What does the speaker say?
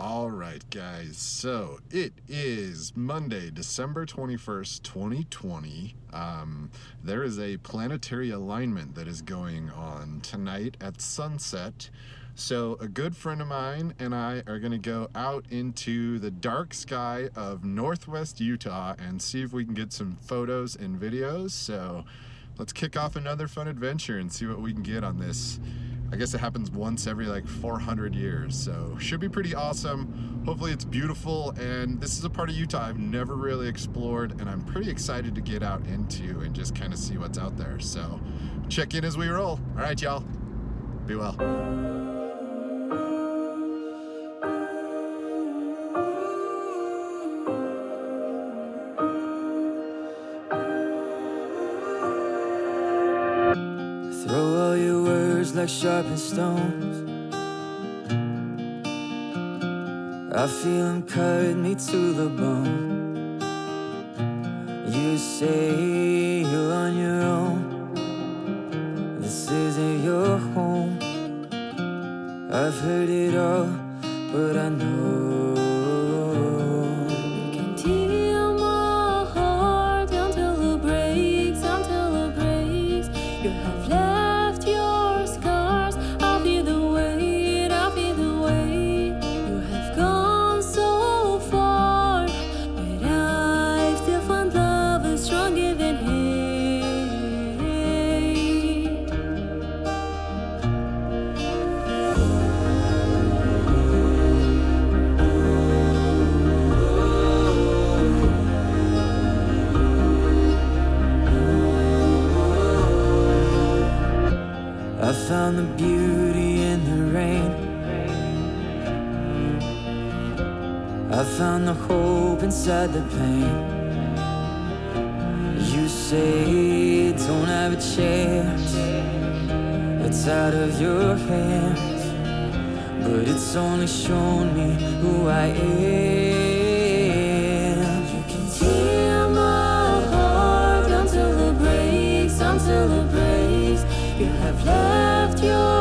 All right, guys, so it is Monday, December 21st, 2020. There is a planetary alignment that is going on tonight at sunset. So a good friend of mine and I are going to go out into the dark sky of northwest Utah and see if we can get some photos and videos. So let's kick off another fun adventure and see what we can get on this. I guess it happens once every like 400 years, so should be pretty awesome. Hopefully it's beautiful, and this is a part of Utah I've never really explored, and I'm pretty excited to get out into and just kind of see what's out there. So check in as we roll. All right, y'all, be well. Throw all your words like sharpened stones. I feel them cut me to the bone. You say you're on your own. This isn't your home. I've heard it all, but I know you can deal my heart until it breaks, until it breaks. You have left your scars. I'll feel the weight, I'll feel the weight. You have gone so far, but I still find love is stronger than hate. I found the beauty in the rain. I found the hope inside the pain. You say don't have a chance, it's out of your hands, but it's only shown me who I am. You can tear my heart until it breaks, until it breaks. You have left your